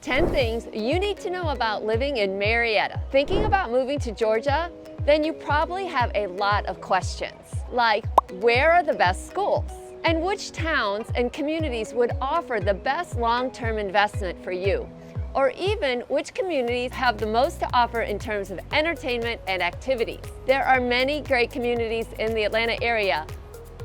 10 things you need to know about living in Marietta. Thinking about moving to Georgia? Then you probably have a lot of questions, like where are the best schools? And which towns and communities would offer the best long-term investment for you? Or even which communities have the most to offer in terms of entertainment and activities. There are many great communities in the Atlanta area,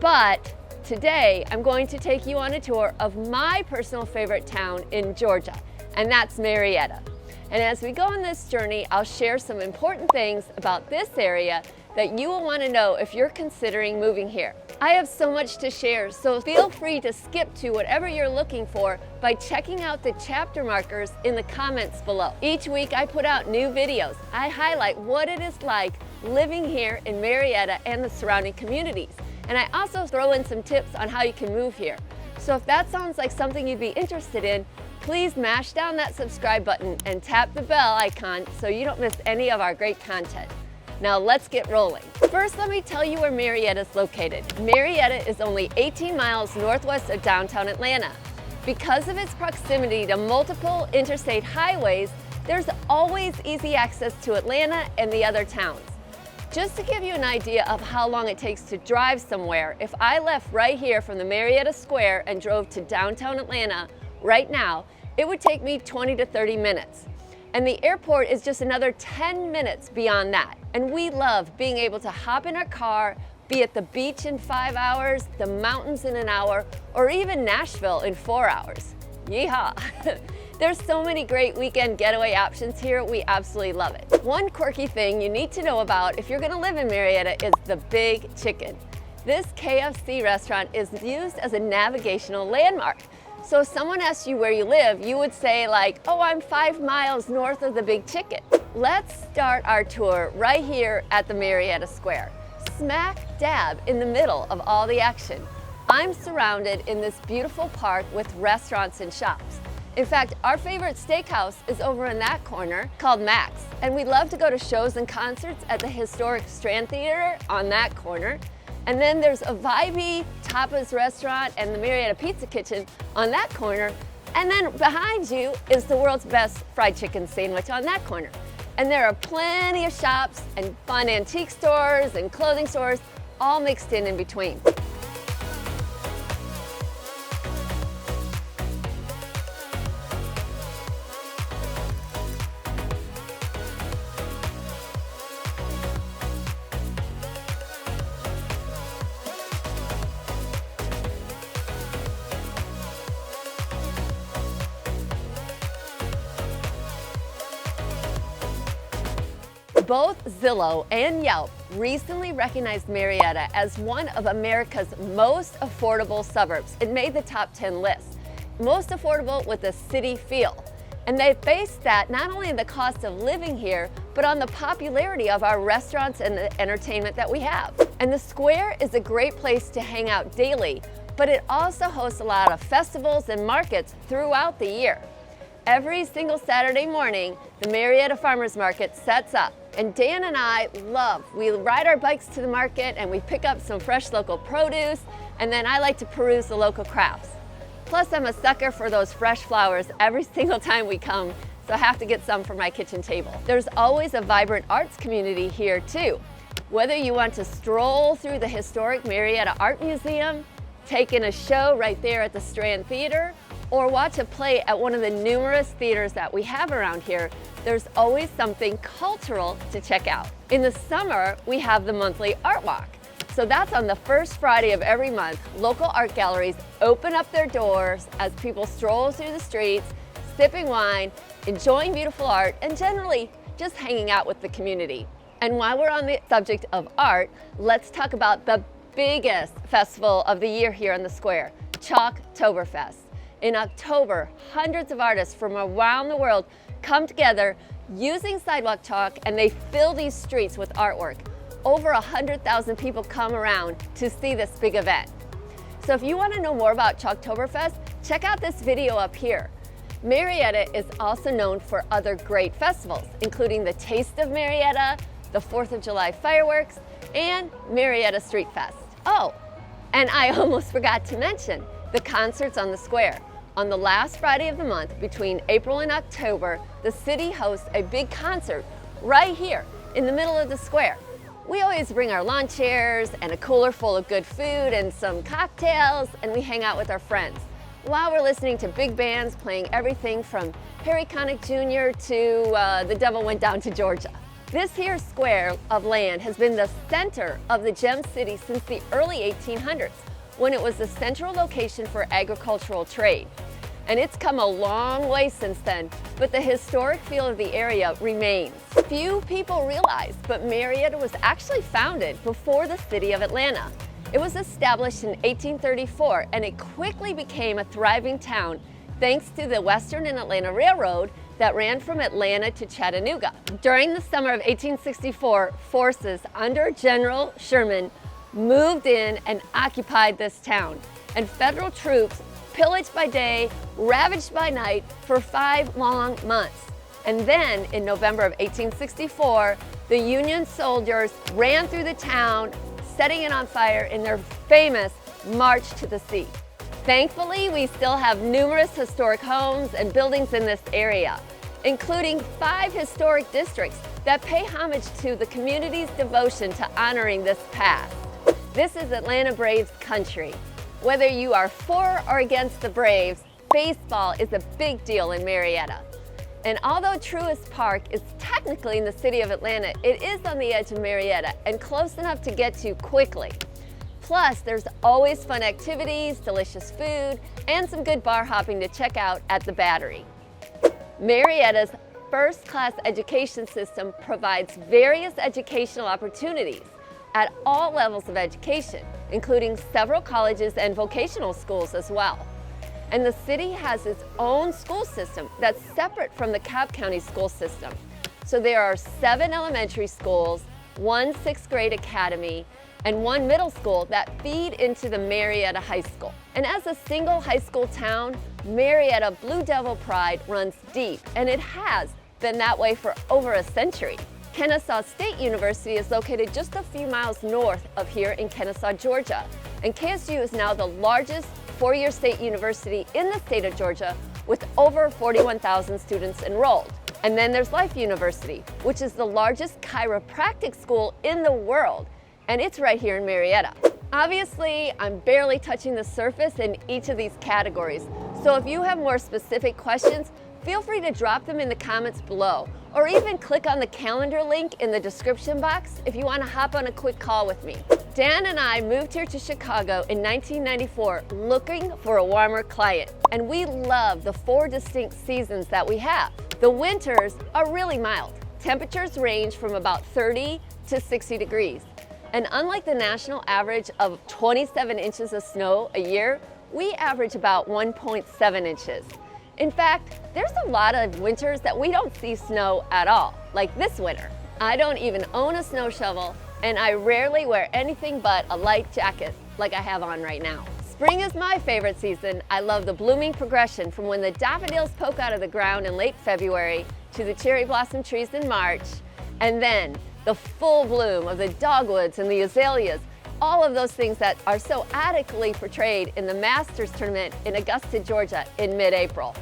but today I'm going to take you on a tour of my personal favorite town in Georgia, and that's Marietta. And as we go on this journey, I'll share some important things about this area that you will want to know if you're considering moving here. I have so much to share, so feel free to skip to whatever you're looking for by checking out the chapter markers in the comments below. Each week I put out new videos. I highlight what it is like living here in Marietta and the surrounding communities. And I also throw in some tips on how you can move here. So if that sounds like something you'd be interested in, please mash down that subscribe button and tap the bell icon so you don't miss any of our great content. Now let's get rolling. First, let me tell you where Marietta is located. Marietta is only 18 miles northwest of downtown Atlanta. Because of its proximity to multiple interstate highways, there's always easy access to Atlanta and the other towns. Just to give you an idea of how long it takes to drive somewhere, if I left right here from the Marietta Square and drove to downtown Atlanta right now, it would take me 20 to 30 minutes. And the airport is just another 10 minutes beyond that. And we love being able to hop in our car, be at the beach in 5 hours, the mountains in an hour, or even Nashville in 4 hours. Yeehaw! There's so many great weekend getaway options here, we absolutely love it. One quirky thing you need to know about if you're gonna live in Marietta is the Big Chicken. This KFC restaurant is used as a navigational landmark. So if someone asks you where you live, you would say like, oh, I'm 5 miles north of the Big Chicken. Let's start our tour right here at the Marietta Square, smack dab in the middle of all the action. I'm surrounded in this beautiful park with restaurants and shops. In fact, our favorite steakhouse is over in that corner called Max, and we love to go to shows and concerts at the historic Strand Theater on that corner. And then there's a vibey tapas restaurant and the Marietta Pizza Kitchen on that corner. And then behind you is the world's best fried chicken sandwich on that corner. And there are plenty of shops and fun antique stores and clothing stores all mixed in between. Both Zillow and Yelp recently recognized Marietta as one of America's most affordable suburbs. It made the top 10 list. Most affordable with a city feel. And they based that not only on the cost of living here, but on the popularity of our restaurants and the entertainment that we have. And the square is a great place to hang out daily, but it also hosts a lot of festivals and markets throughout the year. Every single Saturday morning, the Marietta Farmers Market sets up. And Dan and I we ride our bikes to the market and we pick up some fresh local produce, and then I like to peruse the local crafts. Plus, I'm a sucker for those fresh flowers every single time we come, so I have to get some for my kitchen table. There's always a vibrant arts community here too. Whether you want to stroll through the historic Marietta Art Museum, take in a show right there at the Strand Theater, or watch a play at one of the numerous theaters that we have around here, there's always something cultural to check out. In the summer, we have the monthly Art Walk. So that's on the first Friday of every month. Local art galleries open up their doors as people stroll through the streets, sipping wine, enjoying beautiful art, and generally just hanging out with the community. And while we're on the subject of art, let's talk about the biggest festival of the year here in the square, Chalktoberfest. In October, hundreds of artists from around the world come together using sidewalk chalk, and they fill these streets with artwork. Over 100,000 people come around to see this big event. So if you want to know more about Chalktoberfest, check out this video up here. Marietta is also known for other great festivals, including the Taste of Marietta, the 4th of July fireworks, and Marietta Street Fest. Oh, and I almost forgot to mention the concerts on the square. On the last Friday of the month, between April and October, the city hosts a big concert right here in the middle of the square. We always bring our lawn chairs and a cooler full of good food and some cocktails, and we hang out with our friends while we're listening to big bands playing everything from Harry Connick Jr. to The Devil Went Down to Georgia. This here square of land has been the center of the Gem City since the early 1800s, when it was the central location for agricultural trade. And it's come a long way since then, but the historic feel of the area remains. Few people realize, but Marietta was actually founded before the city of Atlanta. It was established in 1834, and it quickly became a thriving town thanks to the Western and Atlanta Railroad that ran from Atlanta to Chattanooga. During the summer of 1864, forces under General Sherman moved in and occupied this town, and federal troops pillaged by day, ravaged by night for 5 long months. And then in November of 1864, the Union soldiers ran through the town, setting it on fire in their famous March to the Sea. Thankfully, we still have numerous historic homes and buildings in this area, including 5 historic districts that pay homage to the community's devotion to honoring this past. This is Atlanta Braves country. Whether you are for or against the Braves, baseball is a big deal in Marietta. And although Truist Park is technically in the city of Atlanta, it is on the edge of Marietta and close enough to get to quickly. Plus, there's always fun activities, delicious food, and some good bar hopping to check out at the Battery. Marietta's first-class education system provides various educational opportunities at all levels of education, including several colleges and vocational schools as well. And the city has its own school system that's separate from the Cobb County school system. So there are 7 elementary schools, 1 6th grade academy, and 1 middle school that feed into the Marietta High School. And as a single high school town, Marietta Blue Devil pride runs deep, and it has been that way for over a century. Kennesaw State University is located just a few miles north of here in Kennesaw, Georgia. And KSU is now the largest 4-year state university in the state of Georgia with over 41,000 students enrolled. And then there's Life University, which is the largest chiropractic school in the world. And it's right here in Marietta. Obviously, I'm barely touching the surface in each of these categories. So if you have more specific questions, feel free to drop them in the comments below, or even click on the calendar link in the description box if you want to hop on a quick call with me. Dan and I moved here to Chicago in 1994 looking for a warmer climate, and we love the 4 distinct seasons that we have. The winters are really mild. Temperatures range from about 30 to 60 degrees. And unlike the national average of 27 inches of snow a year, we average about 1.7 inches. In fact, there's a lot of winters that we don't see snow at all, like this winter. I don't even own a snow shovel, and I rarely wear anything but a light jacket like I have on right now. Spring is my favorite season. I love the blooming progression from when the daffodils poke out of the ground in late February to the cherry blossom trees in March, and then the full bloom of the dogwoods and the azaleas, all of those things that are so adequately portrayed in the Masters tournament in Augusta, Georgia in mid-April.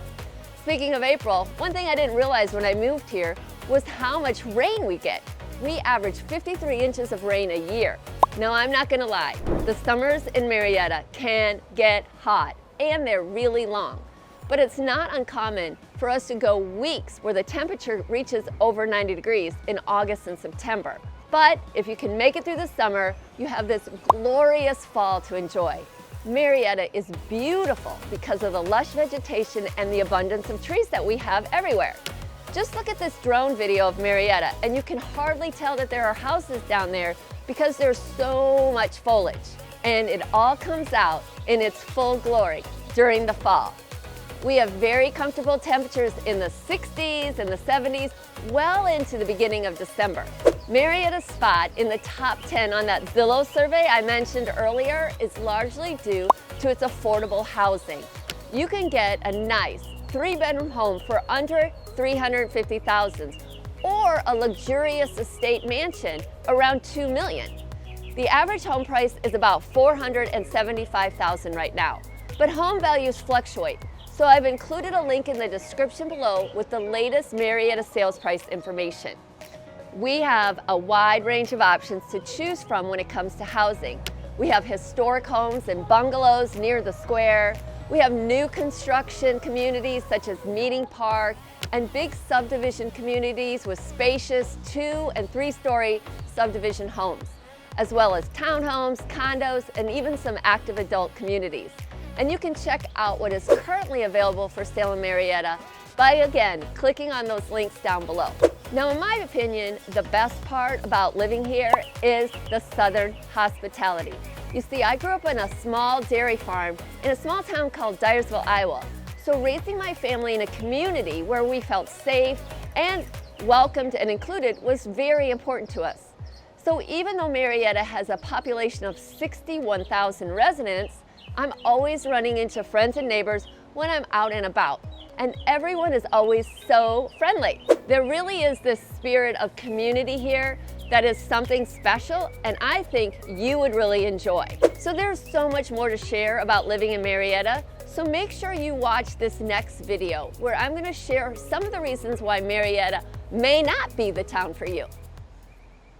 Speaking of April, one thing I didn't realize when I moved here was how much rain we get. We average 53 inches of rain a year. No, I'm not gonna lie, the summers in Marietta can get hot, and they're really long. But it's not uncommon for us to go weeks where the temperature reaches over 90 degrees in August and September. But if you can make it through the summer, you have this glorious fall to enjoy. Marietta is beautiful because of the lush vegetation and the abundance of trees that we have everywhere. Just look at this drone video of Marietta, and you can hardly tell that there are houses down there because there's so much foliage. And it all comes out in its full glory during the fall. We have very comfortable temperatures in the 60s and the 70s well into the beginning of December. Marietta's spot in the top 10 on that Zillow survey I mentioned earlier is largely due to its affordable housing. You can get a nice 3-bedroom home for under $350,000 or a luxurious estate mansion around $2 million. The average home price is about $475,000 right now, but home values fluctuate. So I've included a link in the description below with the latest Marietta sales price information. We have a wide range of options to choose from when it comes to housing. We have historic homes and bungalows near the square. We have new construction communities such as Meeting Park and big subdivision communities with spacious 2- and 3-story subdivision homes, as well as townhomes, condos, and even some active adult communities. And you can check out what is currently available for sale in Marietta by, again, clicking on those links down below. Now, in my opinion, the best part about living here is the Southern hospitality. You see, I grew up in a small dairy farm in a small town called Dyersville, Iowa. So raising my family in a community where we felt safe and welcomed and included was very important to us. So even though Marietta has a population of 61,000 residents, I'm always running into friends and neighbors when I'm out and about. And everyone is always so friendly. There really is this spirit of community here that is something special, and I think you would really enjoy. So there's so much more to share about living in Marietta, so make sure you watch this next video where I'm going to share some of the reasons why Marietta may not be the town for you.